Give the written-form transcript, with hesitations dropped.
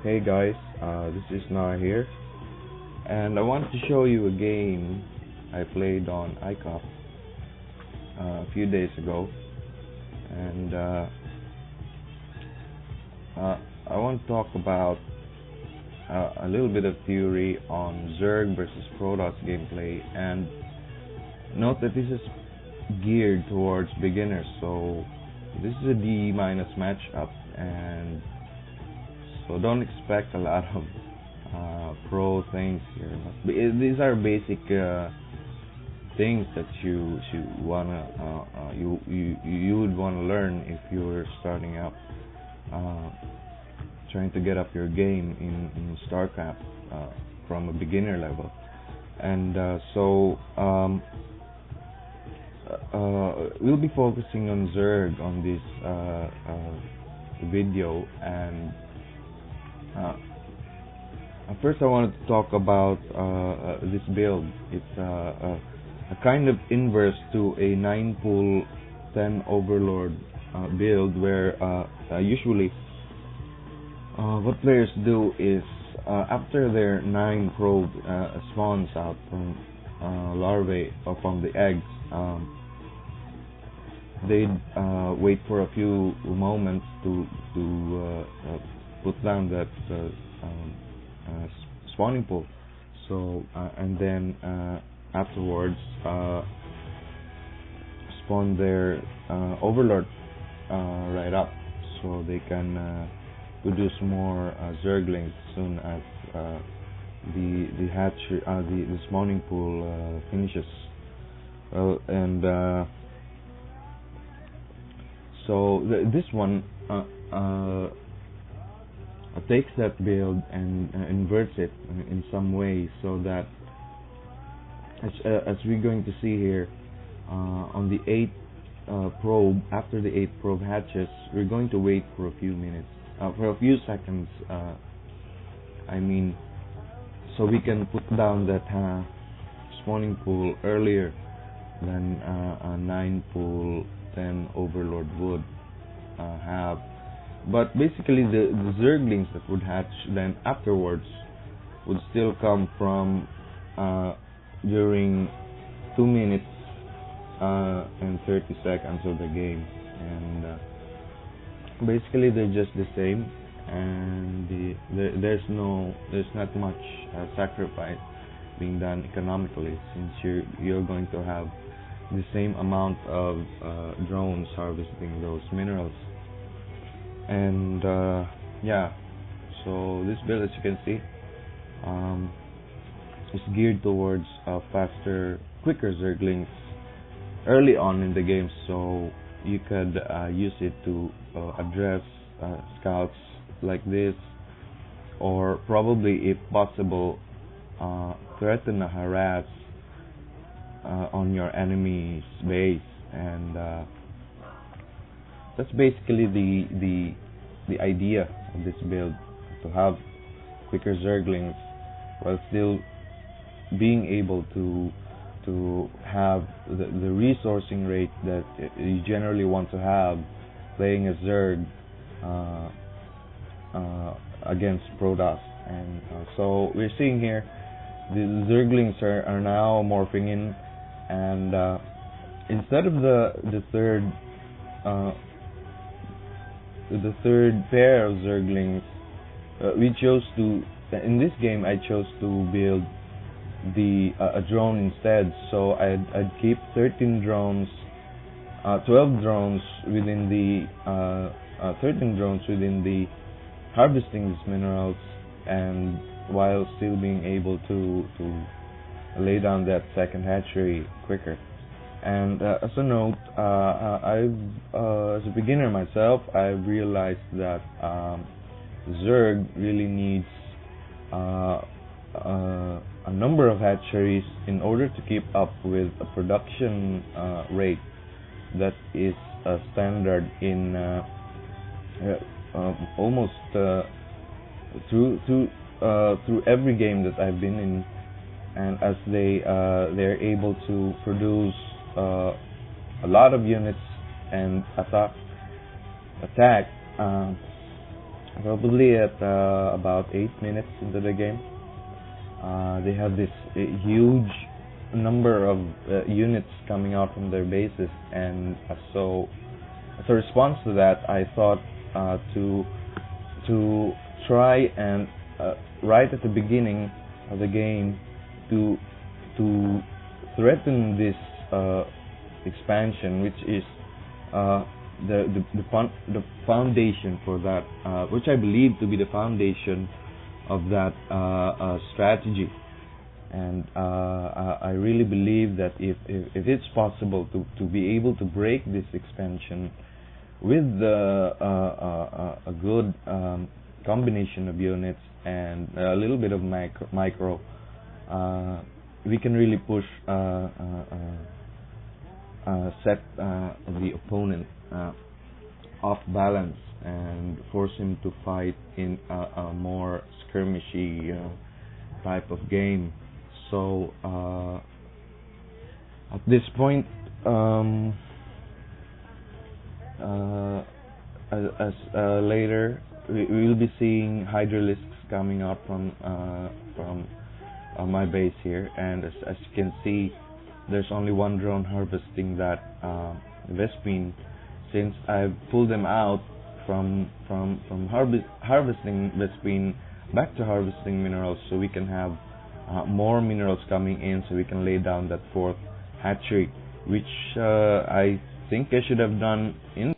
Hey guys, this is Noah here, and I wanted to show you a game I played on iCop a few days ago, and I want to talk about a little bit of theory on Zerg versus Protoss gameplay, and note that this is geared towards beginners, so this is a D- matchup, and so don't expect a lot of pro things here. These are basic things that you would wanna learn if you're starting up, trying to get up your game in Starcraft from a beginner level. And we'll be focusing on Zerg on this video, and first I wanted to talk about this build. It's a kind of inverse to a 9-pool 10 overlord build, where usually what players do is after their 9 probe spawns out from larvae or from the eggs, they'd wait for a few moments to put down that spawning pool. So and then afterwards spawn their overlord right up, so they can produce more zerglings soon as the hatchery, the spawning pool finishes. So this one takes that build and inverts it in some way, so that as we're going to see here, on the 8th probe, after the 8th probe hatches, we're going to wait for a few minutes, for a few seconds, so we can put down that spawning pool earlier than a 9-pool 10 overlord would have. But basically the zerglings that would hatch then afterwards would still come from during 2 minutes and 30 seconds of the game, and basically they're just the same, and there's not much sacrifice being done economically, since you're going to have the same amount of drones harvesting those minerals. And so this build, as you can see, is geared towards faster, quicker zerglings early on in the game, so you could use it to address scouts like this, or probably, if possible, threaten or harass on your enemy's base. And that's basically the idea of this build, to have quicker zerglings while still being able to have the resourcing rate that you generally want to have playing a Zerg against Protoss. And so we're seeing here the Zerglings are now morphing in, and instead of the third pair of Zerglings, we chose to, in this game I chose to build a drone instead. So I'd keep 13 drones, 12 drones within the 13 drones within the harvesting these minerals, and while still being able to lay down that second hatchery quicker. And as a note, as a beginner myself, I've realized that Zerg really needs a number of hatcheries in order to keep up with a production rate that is standard in almost through every game that I've been in. And as they're able to produce a lot of units and attack Probably at about 8 minutes into the game. They have this huge number of units coming out from their bases, and so as a response to that, I thought to try and right at the beginning of the game to threaten this expansion, which is the foundation for that, which I believe to be the foundation of that strategy. And I really believe that if it's possible to be able to break this expansion with a good combination of units and a little bit of micro, we can really push set the opponent off balance and force him to fight in a more skirmishy type of game. So at this point, as later we will be seeing hydralisks coming out from my base here, and as you can see, there's only one drone harvesting that Vespene. Since I've pulled them out from harvesting Vespene back to harvesting minerals, so we can have more minerals coming in, so we can lay down that fourth hatchery, which I think I should have done in